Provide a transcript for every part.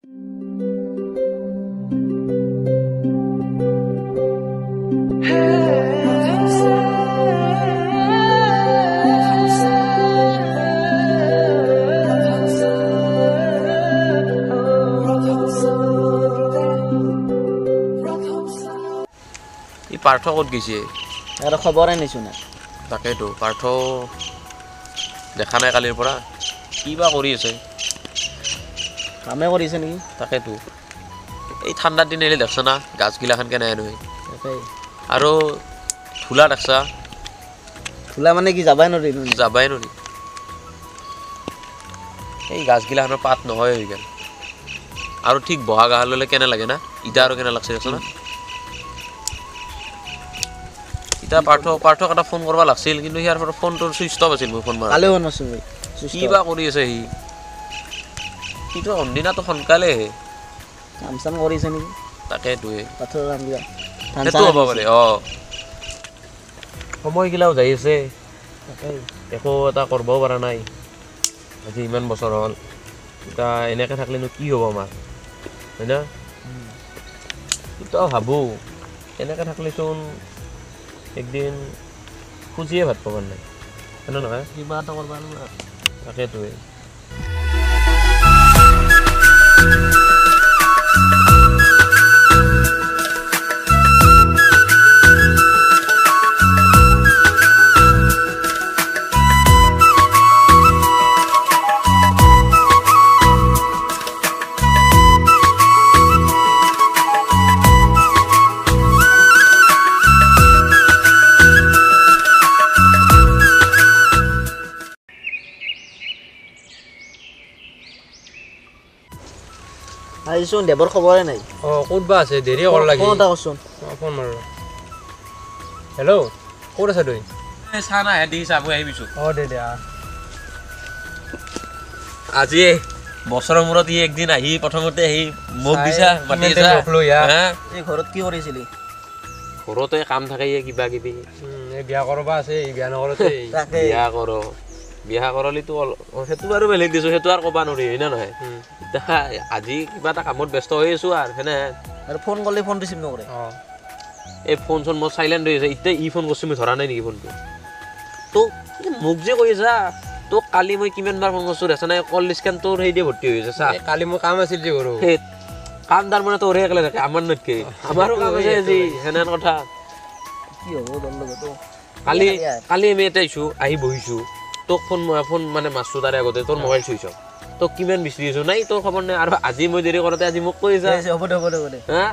পাৰ্থ ক'ত গৈছে আৰু খবৰে নিছো না তাকেতো পাৰ্থ দেখা নাই কালিৰ পৰা কিবা কৰি আছে কামে কৰিছে নেকি তাকেতো এই ঠাণ্ডাৰ দিন আহিলে দেখছ না গাছগিলাখান কেনে নহয় তাকেই আৰু ধূলা দেখছা ধূলা মানে কি যাবাই নোৱাৰি এই গাছগিলাখানৰ পাত নহয় হৈ গ'ল আৰু ঠিক বহা গাহাললৈ কেনে লাগে না ইটা আৰু কেনে লাগছে দেখছ না ইটা পাৰ্থক এটা ফোন কৰিব লাগিছিল কিন্তু ইয়াৰ পৰা ফোনটোৰ চুইচ অফ আছিল মই ফোন মাৰা কালি ফোন মাৰছো কিবা কৰি আছে সিটো অনদিনাটো সোনকালে কাম চাম কৰিছে নেকি তাকেইটোৱে পাথৰৰ কাম দিয়া সেইটো হ'ব পাৰে সময়গিলাও যাই আছে তাকেই একো এটা কৰিবও পৰা নাই আজি ইমান বছৰ হ'ল এতিয়া এনেকৈ থাকিলেনো কি হ'ব আমাৰ হয় না তেতিয়াও ভাবোঁ এনেকৈ থাকিলেচোন একদিন খুজিয়ে ভাত পাব নাই হয় নহয় কিবা এটা কৰিব লাগিব তাকেইটোৱে আহিছোন দেৱৰ খবৰে নাই ক'ত বা আছে দেৰি কৰ লাগি ফোন এটা কৰচোন ফোন মাৰো হেল্ল' ক'ত আছা তই চাহ নাই দেখিছা মই আহিবিছোঁ দে আজি বছৰৰ মূৰত ই একদিন আহি প্ৰথমতে আহি মোক দিছা মাতি আছা এই ঘৰত কি কৰিছিলি ঘৰতে কাম থাকে কিবা কিবি বিয়া কৰবা আছে বিয়া নকৰোতে বিয়া কৰালিতো সেইটো আৰু বেলেগ দিছোঁ সেইটো আৰু ক'ব নোৱাৰি হয় না নহয় আজি কিবা এটা কামত ব্যস্ত হৈ আছোঁ আৰু সেনে আৰু ফোন কৰিলে ফোন ৰিচিভ নকৰে এই ফোন চোন মোৰ চাইলেণ্ট হৈ আছে এতিয়া ই ফোন কৰিছোঁ মই ধৰা নাই নেকি ফোনটো তোক মোক যে কৈ আছা তোক কালি মই কিমানবাৰ ফোন কৰিছোঁ দেখা নাই কল লিষ্টখন তোৰ সেই দিয়ে ভৰ্তি হৈ আছে চা কালি মোৰ কাম আছিল যে ঘৰো সেই কাম তাৰ মানে তোৰহে একেলগে থাকে আমাৰ নতকে আমাৰো কাম আছে আজি সেনেহেন কথা কি হ'ব তোৰ লগত কালি আমি এটা আহিছোঁ আহি বহিছোঁ তোক ফোন মানে মাছটো তাৰে আগতে তোৰ মোবাইল চুইছ অফ তোক কিমান বিচাৰি আছোঁ নাই তোৰ খবৰ নাই আৰু আজি মই দেৰি কৰোঁতে আজি মোক কৈ আছা হ'ব দে হা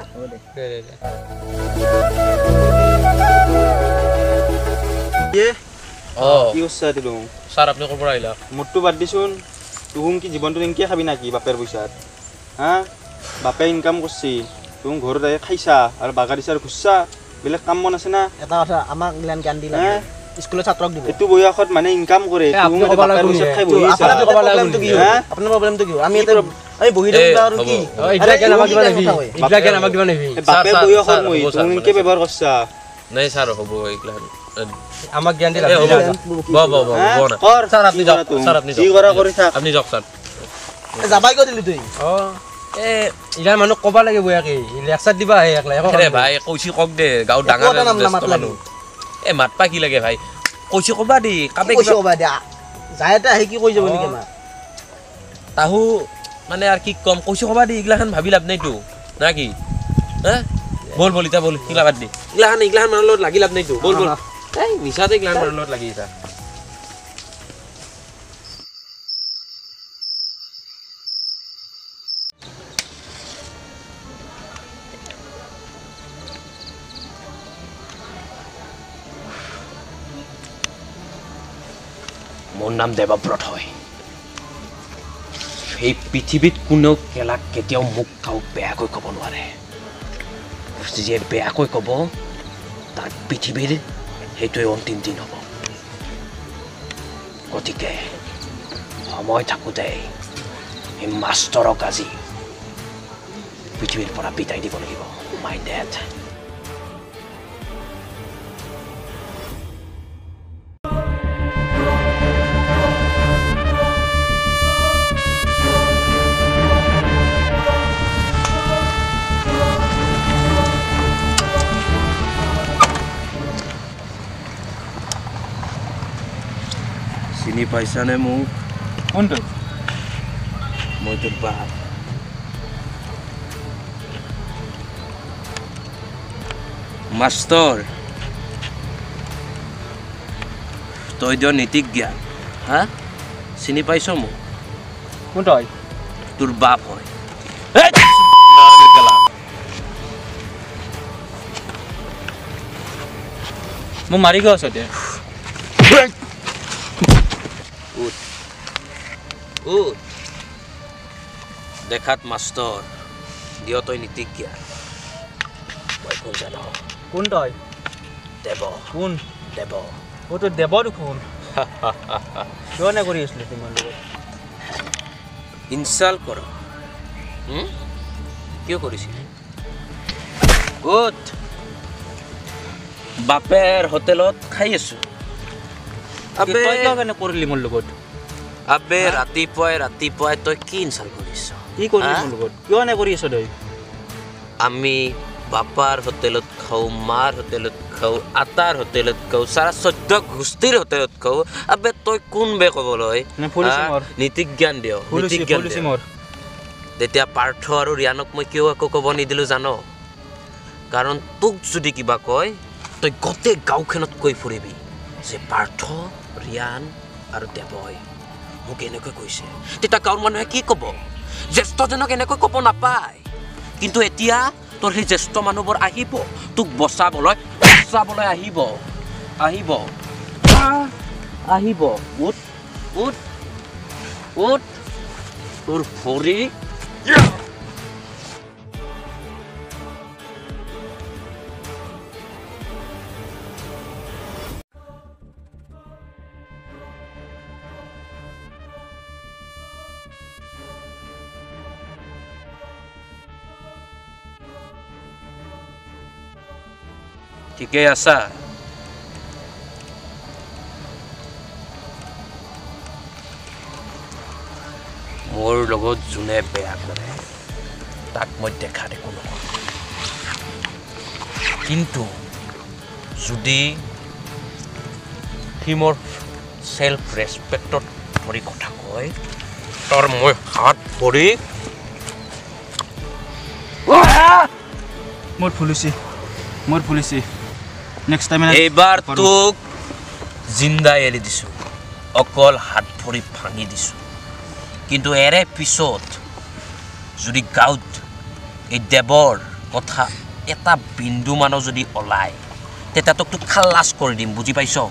কি কৈছা তুমি ছাৰ আপুনি ক'ৰ পৰা আহিলা মোৰটো বাদ দিছোন তুহুম কি জীৱনটো এনেকৈ খাবি নাকি বাপেৰ পইচাত হা বাপে ইনকাম কৰছি তুহুম ঘৰত আহি খাইছা আৰু বাগাৰিছা আৰু ঘুৰছা বেলেগ কাম মন আছে না এটা কথা আমাক গিলান জ্ঞান দিলা স্কুলৰ ছাত্ৰক দিব এইটো বয়সত মানে ইনকাম কৰে তুহুম এটা বাপেৰ পইচাত খাই বহি আছা আপোনাৰ প্ৰব্লেমটো কি আমি এটা এই বহি থাকোঁ আৰু কি এইবিলাক আমাক দিবা নেবি বাপে বয়সত মই তুহুম এনেকৈ ব্যৱহাৰ কৰছা নাই ছাৰ হ'ব এইগিলা আমাক জ্ঞান দিলা ছাৰ আপুনি যাওক ছাৰ আপুনি যাওক ছাৰ যাবাই কৈ দিলি তুই ইয়াৰ মানুহ ক'ব লাগে বয়াকে লেকচাৰ দিবা আহে একলা ভাই কৈছি কওক দে গাঁৱত ডাঙৰ মানুহ এই মাতপা কি লাগে ভাই কৈছি ক'বা দি কাপে ক'বা দিয়া যায় এটা আহি কি কৈ যাব নেকি আমাৰ তাহু মানে আৰু কি কম কৈছি ক'বা দি এইগিলাখান ভাবি লাভ নাইতো না কি হা বল এতিয়া বল কিলা বাদ দি এইগিলাখান মানুহৰ লগত লাগি লাভ নাইতো বল এই মিছাতে এইগিলাখান মানুহৰ লগত লাগি আছা মোৰ নাম দেৱব্ৰত হয় এই পৃথিৱীত কোনেও কেলাক কেতিয়াও মোক কাও বেয়াকৈ ক'ব নোৱাৰে যিয়ে বেয়াকৈ ক'ব তাৰ পৃথিৱীৰ সেইটোৱে অন্তিম দিন হ'ব গতিকে সময় থাকোঁতে এই মাষ্টৰক আজি পৃথিৱীৰ পৰা বিদায় দিব লাগিব মাই ডেড চিনি পাইছানে মোক কোনটো মই তোৰ বাপ মাষ্টৰ তই দিয় নীতিক জ্ঞান হা চিনি পাইছ মোক কোনটো হয় তোৰ বাপ হয় মোক মাৰি গৈ আছ এতিয়া দেখাত মাষ্টৰ দিয় তই নীতিক জ্ঞান মই কোন জান কোনটো হয় দেৱ কোন দেৱ অ' তোৰ দেৱ দেখোন কিয় নে কৰি আছিলি তোমাৰ লগত ইনচাল্ট কৰ কিয় কৰিছিল ক'ত বাপেৰ হোটেলত খাই আছো তই কিয় কেনে কৰিলি মোৰ লগত আবে ৰাতিপুৱাই তই কি ইনচাল্ট কৰিছ কি কৰিলি মোৰ লগত কিয় নে কৰি আছ তই আমি বাপাৰ হোটেলত খাওঁ মাৰ হোটেলত খাওঁ আটাৰ হোটেলত খাওঁ চাৰা 14 গোষ্ঠীৰ হোটেলত খাওঁ আবে তই কোন বে ক'বলৈ নীতিক জ্ঞান দিয় তেতিয়া পাৰ্থ আৰু ৰিয়ানক মই কিয় একো ক'ব নিদিলোঁ জানো কাৰণ তোক যদি কিবা কয় তই গোটেই গাঁওখনত কৈ ফুৰিবি যে পাৰ্থ ৰিয়ান আৰু দেৱই মোক এনেকৈ কৈছে তেতিয়া গাঁৱৰ মানুহে কি ক'ব জ্যেষ্ঠজনক এনেকৈ ক'ব নাপায় কিন্তু এতিয়া তোৰ সেই জ্যেষ্ঠ মানুহবোৰ আহিব তোক বচাবলৈ আহিব উঠ তোৰ ভৰি ঠিকেই আছা মোৰ লগত যোনে বেয়া কৰে তাক মই দেখা দেখো নকৰোঁ কিন্তু যদি সি মোৰ চেল্ফ ৰেচপেক্টত ধৰি কথা কয় তাৰ মই হাত ভৰি মোৰ ফুলিছে নেক্সট টাইম এইবাৰ তোক জিন্দা এৰি দিছোঁ অকল হাত ভৰি ভাঙি দিছোঁ কিন্তু এৰে পিছত যদি গাঁৱত এই দেৱৰ কথা এটা বিন্দু মানো যদি ওলায় তেতিয়া তোক খালাচ কৰি দিম বুজি পাইছোঁ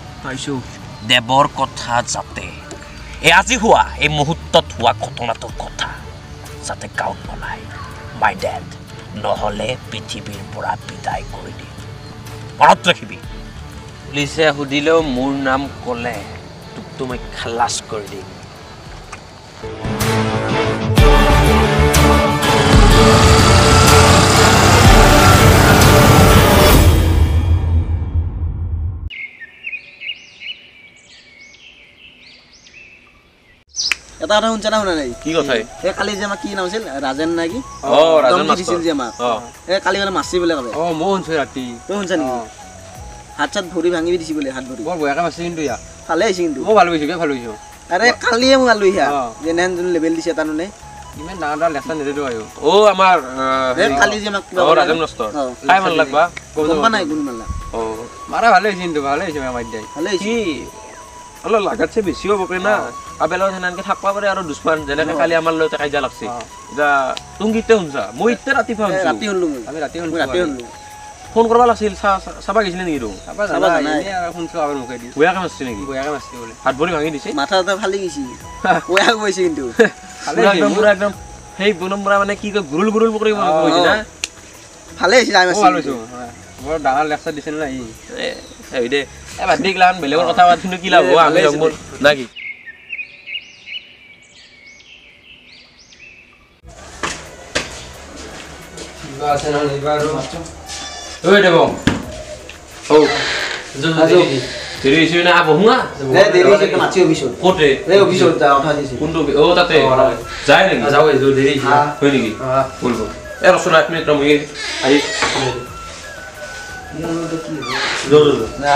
দেৱৰ কথা যাতে আজি হোৱা এই মুহূৰ্তত হোৱা ঘটনাটোৰ কথা যাতে গাঁৱত ওলায় মাই ডেড নহ'লে পৃথিৱীৰ পৰা বিদায় কৰি দিম মনত ৰাখিবি পুলিচে সুধিলেও মোৰ নাম ক'লে তোকতো মই খালাচ কৰি দিম এটা কথা শুনছা না শুনা নাই কি কথাই এই কালি যে আমাক কি নাম আছিল ৰাজেন না কি ৰাজেন দিছিল যে আমাক এই কালি মানে মাছি বোলে কলে মই শুনছো ৰাতি তই শুনছা নেকি হাত চাত ভৰি ভাঙি দিছি বোলে হাত ভৰি বৰ বেয়াকে মাছি কিন্তু ইয়া ভালে হৈছে কিন্তু মই ভালো পাইছো ভালো পাইছো আৰে কালিয়ে মোক আলু ইয়া যেনেহেন যোন লেভেল দিছে তানোনে ইমান ডাঙৰ ডাঙৰ লেকচাৰ নিদিলো আয়ো আমাৰ কালি যে আমাক কিবা ৰাজেন নষ্টৰ খাই ভাল লাগবা গম নাই গুণ মালা মাৰা ভালে হৈছে কিন্তু ভালে হৈছে মাৰ দিয়াই ভালে হৈছে কি অলপ লাগাতছে বেছি হ'ব পাৰে না আবেলত সেনেকে থাকবা পাৰে আৰু দুশ্মন যেনেকে কালি আমাৰ লগত কাজিয়া লাগছে এতিয়া তুমি কেতিয়া শুনছা মই এতিয়া ৰাতিপুৱা শুনছো ৰাতি শুনলো আমি ৰাতি ৰাতি শুনলো ফোন কৰবা লাগিছিল চাবা গৈছিলে নেকি তো শুনছো আবাৰ মুখে দি বেয়াকে মাৰছি নেকি বেয়াকে মাছছে বলে হাত ভৰি ভাঙি দিছে মাথা ফালি গৈছি বেয়া গৈছে কিন্তু পুৰা একদম সেই বনমৰা মানে কি কয় গুৰুল গুৰুল কৰি কৈছে না ভালে হৈছে আমি ভাল হৈছো বৰ ডাঙৰ লেকচাৰ দিছে না ই এই দে এবাৰ দেখলাম বেলেগৰ কথা পাতিনো কি লাভ আমি ৰংবোৰ নাকি আছে না নিবাৰ ওই দেব ও দেৰি হৈছে না বহুয়া দেৰি হৈছে মাছি অফিসত কোটে এই অফিসত যা উঠা দিছে কোনটো ও তাতে যায় নেকি যাও এই দেৰি হয় নেকি বলবো এ ৰসুন 1 মিনিট ৰমই আই না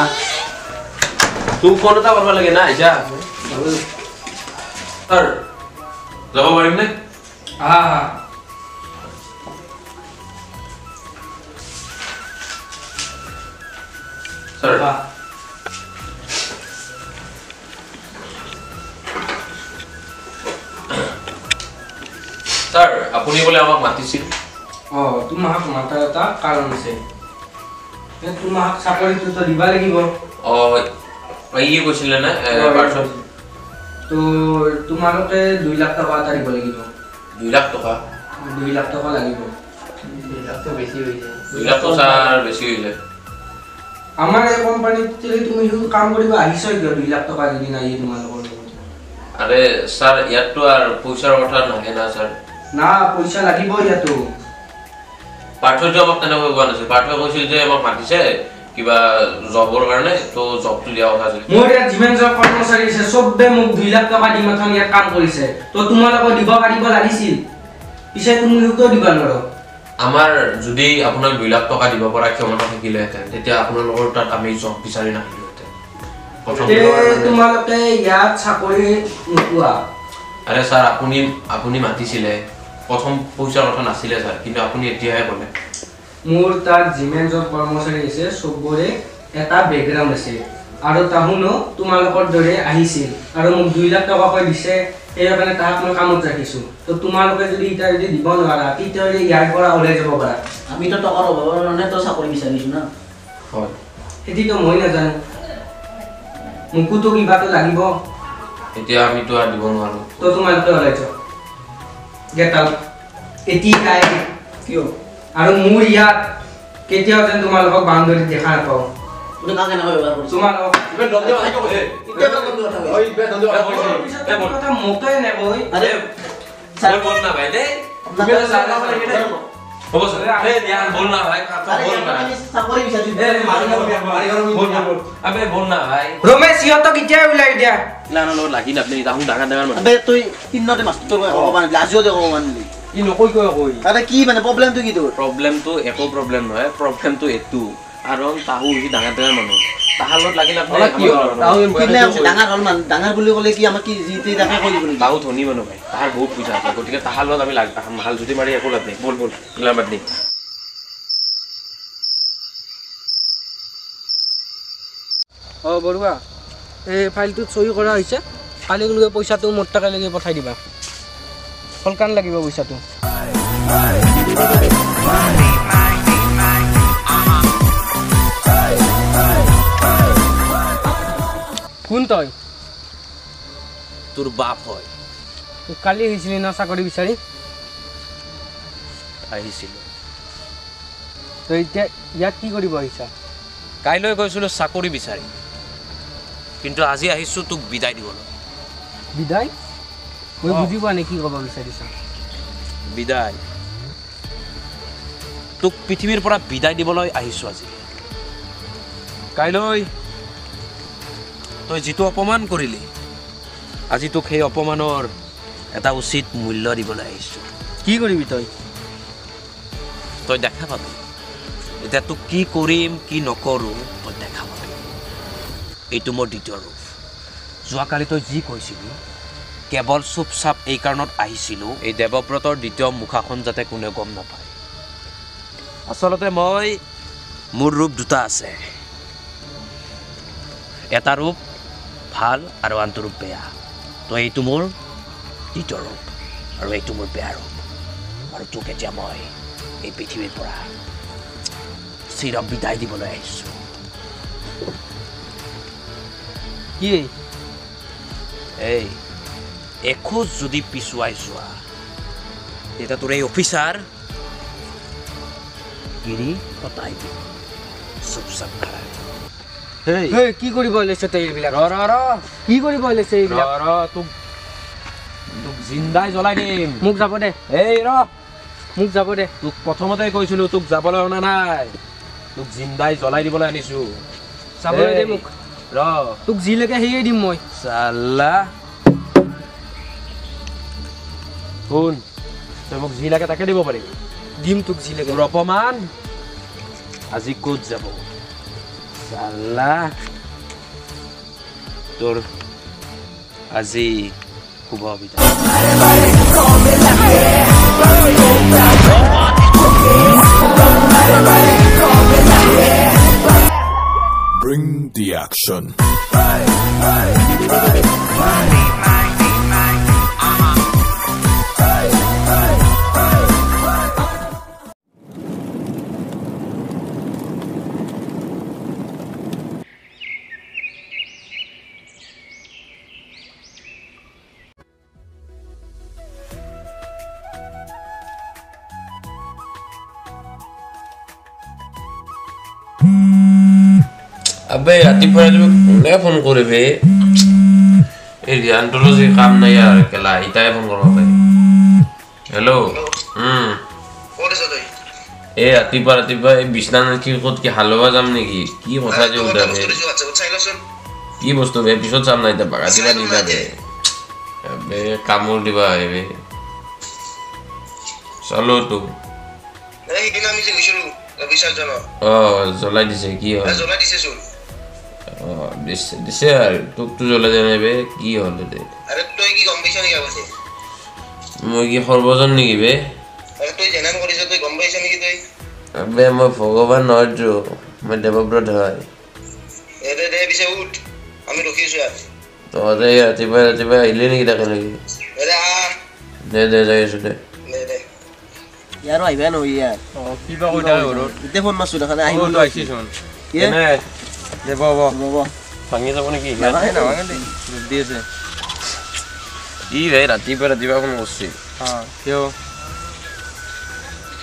তুমি কোনটা কৰবা লাগে না আইছা ছাৰ যাব পাৰিম নে ছাৰ ছাৰ আপুনি বোলে আমাক মাতিছিল তোমাক মাতাৰ এটা কাৰণ আছে তোমাক চাকৰিটো দিবা লাগিব ই কৈছিলে নে পাৰ্চন তো তোমালোকে 2 লাখ টকা এটা দিব লাগিব 2 লাখ টকা 2 লাখ টকা লাগিব 2 লাখ তো বেছি হৈ যায় 2 লাখ টকা বেছি হৈ যায় আমাৰ এই কোম্পানীত তুমি কাম কৰিব আহিছ কিয় 2 লাখ টকা যদি নাই তোমালোকৰ আৰে ছাৰ ইয়াততো আৰু পইচাৰ কথা নাহে না ছাৰ না পইচা লাগিব ইয়াতো পাৰ্থটো আমাক তেনেকৈ কোৱা নাছিল পাৰ্থই কৈছিল যে আমাক মাতিছে কিবা জবৰ কাৰণে তো জবটো দিয়া কথা আছিল মোৰ ইয়াত যিমান জব কৰ্মচাৰী আছে সবে মোক 2 লাখ টকা দি মাথন ইয়াত কাম কৰিছে তো তোমালোকে দিব পাৰিব লাগিছিল পিছে তুমি কিয় দিবা নৰো আমাৰ যদি আপোনাক 2 লাখ টকা দিব পৰা ক্ষমতা থাকিলেহেঁতেন তেতিয়া আপোনালোকৰ তাত আমি জব বিচাৰি নাহিলোহেঁতেন তোমালোকে ইয়াত চাকৰি নোপোৱা আৰে ছাৰ আপুনি মাতিছিলে প্ৰথম পইচাৰ কথা নাছিলে ছাৰ কিন্তু আপুনি এতিয়াহে ক'লে মোৰ তাত যিমান জব কৰ্মচাৰী আছে সবৰে এটা বেকগ্ৰাউণ্ড আছে আৰু তাহুনো তোমালোকৰ দৰে আহিছিল আৰু মোক 2 লাখ টকা কৈ দিছে এই কাৰণে তাক মই কামত ৰাখিছো তো তোমালোকে যদি এটা যদি দিব নোৱাৰা তেতিয়াহ'লে ইয়াৰ পৰা ওলাই যাব পাৰা আমি তো টকাৰ অভাৱৰ কাৰণে তো চাকৰি বিচাৰিছো না হয় সেইটোতো মই নাজানো মোকোতো কিবাটো লাগিব এতিয়া আমিতো আৰু দিব নোৱাৰো তো তোমালোকে ওলাই যাওক গেট আউট এতিয়া কিয় আৰু মোৰ ইয়াত কেতিয়াও যেন তোমালোকক বাউণ্ডাৰী দেখা নাপাওঁ তুমি কাকে না ব্যৱহাৰ কৰিছ তোমালোক ইবে দন্দে আহি গ'ল হে এতিয়া বন্ধ কথা ওই ইবে দন্দে আহি গ'ল কথা মোকাই নেবই আরে বল না ভাই দে তুমি সারা করে কেটে হ'ব ছাৰ এ ধ্যান বল না ভাই কথা বল না আমি চাকৰি বিচাৰিছো এ বল না আবে বল না ভাই ৰমেশ সিহঁতক এতিয়া ওলাই দিয়া লানা লগত লাগি নাপলে তাহুন ডাঙৰ মানুহ আবে তুই তিনতে মাষ্টৰ অকমান লাজিও দে অকমান ই নকৈ কৈ আৰে কি মানে প্ৰবলেমটো কি তোৰ প্ৰবলেমটো একো প্ৰবলেম নহয় প্ৰবলেমটো এটো কাৰণ তাহু হি ডাঙৰ মানুহ তাহাৰ লগত লাগি নাপলে কি ডাঙৰ হল মান ডাঙৰ বুলি ক'লে কি আমাক কি জিতে তাকে কৈ দিব তাহু ধনী মানুহ ভাই তাহাৰ বহুত পইচা আছে গতিকে তাহাৰ লগত আমি মাল জুতি মাৰি একো লাভ নাই বল বল ইলা বাদ দি বৰুৱা এই ফাইলটোত চহী কৰা হৈছে কালিলৈকে পইচাটো মোৰ টাকালৈকে পঠাই দিবা সলকান লাগিব পইচাটো কোন তই তোৰ বাপ হয় কালি আহিছিলি না চাকৰি বিচাৰি আহিছিল তই এতিয়া ইয়াত কি কৰিব আহিছা কাইলৈ গৈছিলোঁ চাকৰি বিচাৰি কিন্তু আজি আহিছোঁ তোক বিদায় দিবলৈ বিদায় মই বুজি পোৱা নাই কি ক'ব বিচাৰিছা বিদায় তোক পৃথিৱীৰ পৰা বিদায় দিবলৈ আহিছোঁ আজি কাইলৈ তই যিটো অপমান কৰিলি আজি তোক সেই অপমানৰ এটা উচিত মূল্য দিবলৈ আহিছোঁ কি কৰিবি তই তই দেখা পাবি এতিয়া তোক কি কৰিম কি নকৰোঁ তই দেখা পাবি এইটো মোৰ দ্বিতীয় ৰূপ যোৱাকালি তই যি কৈছিলি কেৱল চুপচাপ এই কাৰণত আহিছিলোঁ এই দেৱব্ৰতৰ দ্বিতীয় মুখাখন যাতে কোনে গম নাপায় আচলতে মোৰ ৰূপ দুটা আছে এটা ৰূপ ভাল আৰু আনটো ৰূপ বেয়া তো এইটো মোৰ দ্বিতীয় ৰূপ আৰু এইটো মোৰ বেয়া ৰূপ আৰু তোক এতিয়া মই এই পৃথিৱীৰ পৰা চিৰ বিদায় দিবলৈ আহিছোঁ কি এই এখোজ যদি পিছুৱাই যোৱা তেতিয়া তোৰ এই অফিচাৰ গিৰি কটাই দিব চুপচাপ খাৰা কি কৰিব ওলাইছে তই এইবিলাক কি কৰিব ওলাইছে এইবিলাক তোক জিন্দাই জ্বলাই দিম মোক যাব দে এই মোক যাব দে তোক প্ৰথমতে কৈছিলোঁ তোক যাবলৈ অনা নাই তোক জিন্দাই জ্বলাই দিবলৈ আনিছোঁ যাবলৈ দে মোক তোক যিলৈকে সেয়ে দিম মই চাল্লা শুন তই মোক যি লাগে তাকে দিব পাৰিবি দিম তোক যিলৈকে তোৰ অপমান আজি ক'ত যাব চাল্লা তোৰ আজি শুভ বিদায় Bring the action. আবে ৰাতিপুৱা কোনে ফোন কৰিবে এই ৰিয়ানটোৰো যে কাম নাই আৰু কেলা ইটাই ফোন কৰিব পাৰি হেল্ল' এই ৰাতিপুৱা এই বিছনা কি ক'ত কি হালৱা যাম নেকি কি কথা যে উঠাবে কি বস্তু বে পিছত চাম নাই এতিয়া বাগা দিবা নিবা বে কামোৰ দিবা আহিবে চলো তো জ্বলাই দিছে কি হয় দিছে আৰু তোকতো জ্বলাই জানাবে কি হ'ল দে মই কি সৰ্বজন নেকি বে বে মই ভগৱান নহয়তো মই দেৱব্ৰত হয় তহঁতে ৰাতিপুৱা আহিলে নেকি তাকে নেকি দে যাই আছো দে ইয়াৰো আহিবা নহয় ইয়াৰ কিবা কৈ থাকে ঘৰত এতিয়া ফোন মাৰছো দেখা নাই আহিব আহিছোন দে ভাঙি যাব নেকি দি আছে ই ভাই ৰাতিপুৱা ফোন কৰিছে কিয়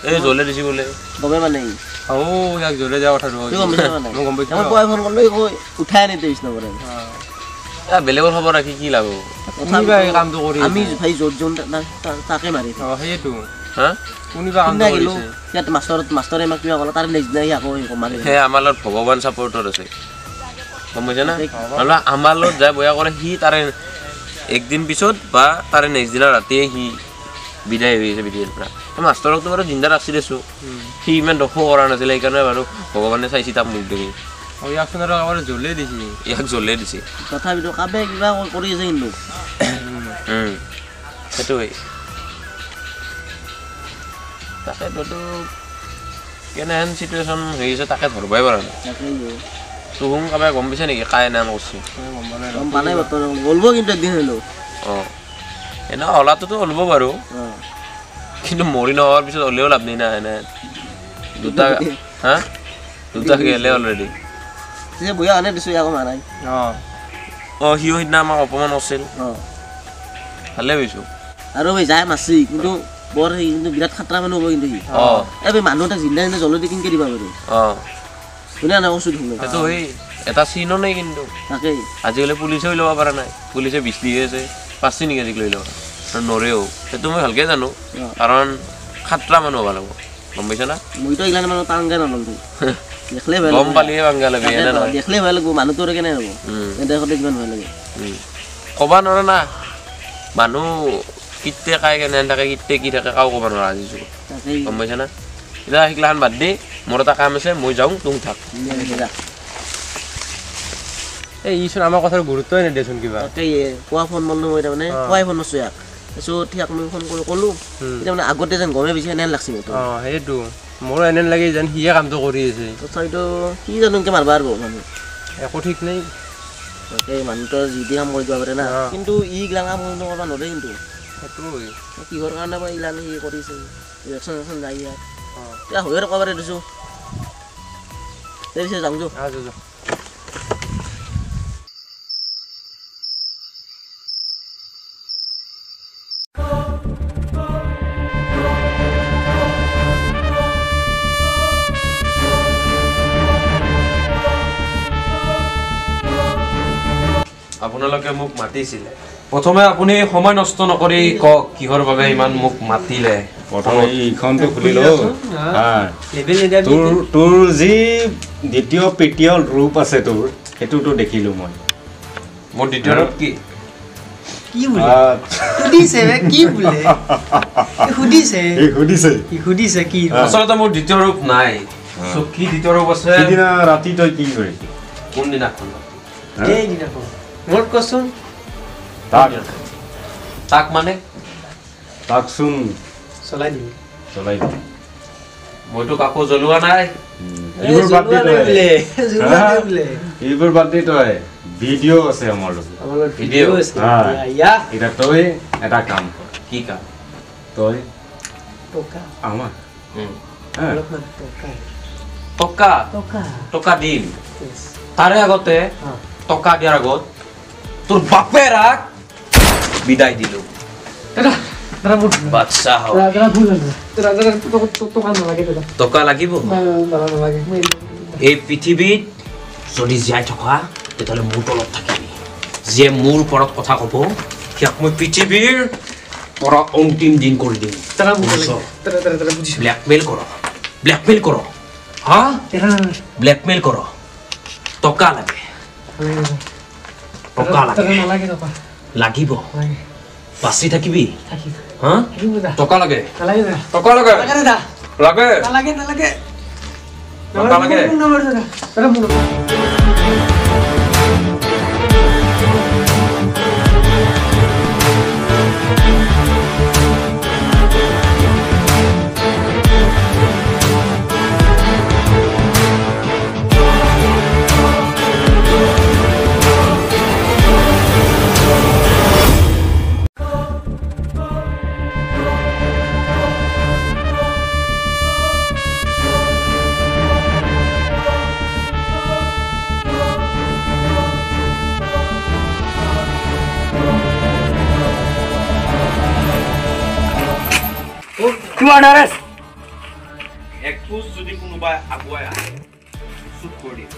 এই জ্বলে দিছি বোলে গমে মানে ইয়াক জ্বলে যোৱা কথাটো তুই গম পাইছ মানে মই গম পাইছো মই পুৱাই ফোন কৰিলো কৈ উঠাই আনি দিছ নকৰে বেলেগৰ খবৰ ৰাখি কি লাভ কোনিবা এই কামটো কৰি আমি ভাই য'ত যোন তাকে মাৰি সেইটো হা কোনিবা কামটো গেলো কৰিছে ইয়াত মাষ্টৰে আমাক কিবা ক'লে তাৰ নেক্সট দিনা আকৌ মাৰি সেই আমাৰ লগত ভগৱান ছাপৰ্টত আছে গম পাইছে না নহ'লে আমাৰ লগত যাই বয়া কৰে সি তাৰে একদিন পিছত বা তাৰে নেক্সট দিনা ৰাতিয়ে সি বিদায় হৈ গৈছে বিদায়ৰ পৰা মাষ্টৰকতো বাৰু জিন্দা ৰাখি দিছোঁ সি ইমান দোষ কৰা নাছিলে সেইকাৰণে বাৰু ভগৱানে চাইছি তাক মুখ দেখি ইয়াকচোন আৰু আমাৰ জ্বলে দিছে ইয়াক জ্বলে দিছে তথাপিতো কাবে কিবা কৰি আছে কিন্তু সেইটোৱেই তাকেতো কেনেহেন চিটুৱেশ্যন হৈ আছে তাকে ধৰিবই পৰা নাই তোহোঁ কাবাই গম পাইছে নেকি কাই নাম কৰিছে গম পা নাই বৰ্তমান গ'লব কিন্তু একদিন হ'লেও অঁ এনে হলাটোতো ওলব বাৰু কিন্তু মৰি নোহোৱাৰ পিছত হ'লেও লাভ নাই না এনে দুটা গেলে অলৰেডি বঢ়িয়া আনে দিছোঁ আকৌ মাৰাই সিও সিদিনা আমাক অপমান কৰিছিল ভালে পাইছোঁ আৰু ভাই যায় মাছি কিন্তু বৰ সেই কিন্তু বিৰাট খাতৰা মানুহ হ'ব কিন্তু সি এই মানুহ এটা জিন্দা জলদি কিনকে দিবা বাৰু ধুনীয়া নাই কৈছোঁ ধুনীয়া সেইটো সেই এটা চিনো নাই কিন্তু তাকেই আজিকালি পুলিচেও ল'ব পৰা নাই পুলিচে বিচ দি আছে পাঁচছি নেকি আজিক লৈ ল'ব আৰু নৰেও সেইটো মই ভালকৈ জানো কাৰণ খাতৰা মানুহ হ'ব লাগিব গম পাইছা না মইতো এইগিলা মানুহ টানকে নল'লো দেখলে ভাল গম পালিহে ভাংগা লাগে এনে নহয় দেখলে ভাল লাগিব মানুহটোৰে কেনে হ'ব দেখোঁতে কিমান ভাল লাগে ক'ব নোৱাৰা না মানুহ কিতে কাই কেনে থাকে কিতে কি থাকে কাও ক'ব নোৱাৰা আজি যুগত তাকেই গম পাইছা না এতিয়া সেইগিলাখান বাদ দি মোৰ এটা কাম আছে মই যাওঁ তুমি থাক এই ইচোন আমাৰ কথাৰ গুৰুত্বই নিদিয়েচোন কিবা তাকেই পুৱা ফোন মাৰিলোঁ মই তাৰমানে পুৱাই ফোন মাৰিছোঁ ইয়াক তাৰপিছত ঠিক মই ফোন কৰি ক'লোঁ এতিয়া মানে আগতে যেন গমে বেছি এনে লাগছে মোৰ সেইটো মোৰো এনে লাগে যেন সিয়ে কামটো কৰি আছে তথাপিতো কি জানো এনেকৈ মাৰিব আৰু মানুহ একো ঠিক নাই তাকে মানুহটো যি টি কাম কৰি দিব পাৰে না কিন্তু ইগিলা কাম কৰিব নোৱাৰে কিন্তু সেইটো কিহৰ কাৰণে বা এইগিলা সি কৰিছে ইলেকশ্যন যায় ইয়াত এতিয়া হৈ আৰু ক'ব দিছোঁ তাৰপিছত যাওঁ যো আপোনালোকে মোক মাতিছিলে প্ৰথমে আপুনি সময় নষ্ট নকৰি কওক কিহৰ বাবে ইমান মোক মাতিলে প্ৰথমে এইখনটো খুলি লওঁ তোৰ যি দ্বিতীয় তৃতীয় ৰূপ আছে তোৰ সেইটোতো দেখিলোঁ মই মোৰ দ্বিতীয় ৰূপ কি কি বোলে সুধিছে কি বোলে সুধিছে কি আচলতে মোৰ দ্বিতীয় ৰূপ নাই কি দ্বিতীয় ৰূপ আছে সিদিনা ৰাতি তই কি কৰিলি কোনদিনাখন এইদিনাখন মোৰ কচোন তাক মানে তাকচোন চলাই দিবি চলাই দিম মইতো কাকো জ্বলোৱা নাই এইবোৰ বাদ দি তই এইবোৰ বাদ দি তই ভিডিঅ' আছে আমাৰ লগত ভিডিঅ' এতিয়া তই এটা কাম কৰ কি কাম তই আমাক টকা টকা দিম তাৰে আগতে টকা দিয়াৰ আগত তোৰ বাপেৰ আগ বিদায় দিলো বাচ্চা হ টকা লাগিব এই পৃথিৱীত যদি জীয়াই থকা তেতিয়াহ'লে মোৰ তলত থাকিবি যিয়ে মোৰ ওপৰত কথা ক'ব সিয়াক মই পৃথিৱীৰ পৰা অন্তিম দিন কৰি দিম ব্লেকমেইল কৰ হা ব্লেকমেইল কৰ টকা লাগে লাগিব বাচি থাকিবি হা টকা লাগে টকা লাগে টকা লাগে একখোজ যদি কোনোবাই আগুৱাই আহে চুট কৰি দিম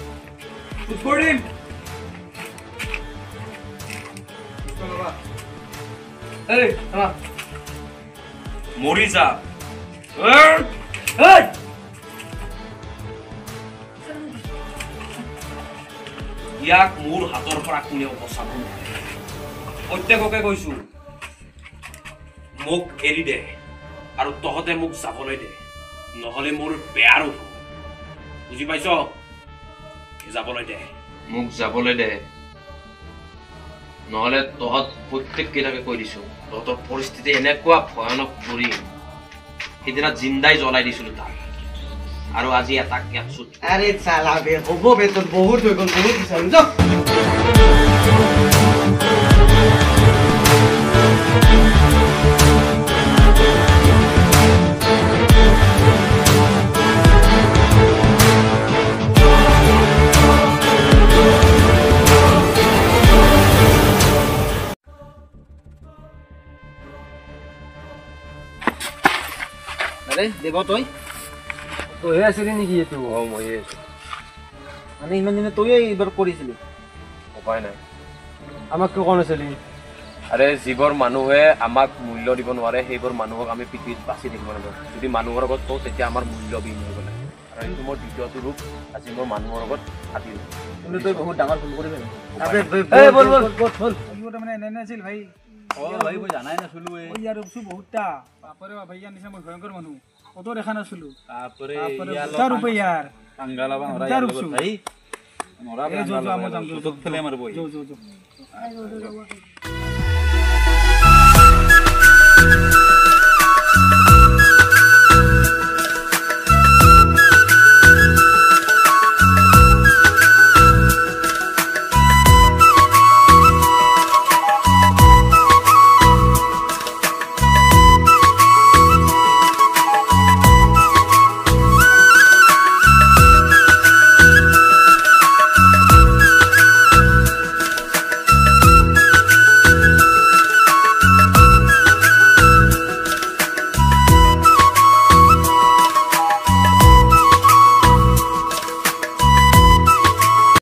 মৰি যা ইয়াক মোৰ হাতৰ পৰা কোনেও বচাব নোৱাৰে প্ৰত্যেককে কৈছো মোক এৰি দে আৰু তহঁতে মোক যাবলৈ দে নহ'লে মোৰ বেয়া ৰূপ বুজি পাইছ যাবলৈ দে মোক যাবলৈ দে নহ'লে তহঁত প্ৰত্যেককেইটাকে কৈ দিছো তহঁতৰ পৰিস্থিতি এনেকুৱা ভয়ানক কৰিম সেইদিনা জিন্দাই জ্বলাই দিছিলো তাক আৰু আজি এটাক ইয়াকচোন আৰে চালা বে হ'ব বে তোৰ বহুত হৈ গ'ল বহুত বিচাৰিম যা আরে দেব তই তই আছিলি নেকি এইটো মই আছো মানে ইমান দিনে তই এইবাৰ কৰিছিলি উপায় নাই আমাক কিয় কোৱা নাছিলি আৰে যিবোৰ মানুহে আমাক মূল্য দিব নোৱাৰে সেইবোৰ মানুহক আমি পৃথিৱীত বাচি থাকিব লাগিব যদি মানুহৰ আগত কওঁ তেতিয়া আমাৰ মূল্য বিহীন হ'ব লাগে আৰু এইটো মোৰ দ্বিতীয়টো ৰূপ আজি মোৰ মানুহৰ আগত হাতি ৰূপ কিন্তু তই বহুত ডাঙৰ ভুল কৰিবি মানে এনে আছিল ভাই ভাই মই জানাই নাছিলো ইয়াৰ ৰূপটো বহুতটা বাপৰে বাপ ইয়াৰ নিচিনা মই ভয়ংকৰ মানুহ কত দেখা নাছিলো তাৰপৰে দুটা ৰূপ ইয়াৰ আঙ্গালা বা দুটা ৰূপ ভাই মৰা যো ফেলে আমাৰ বই যো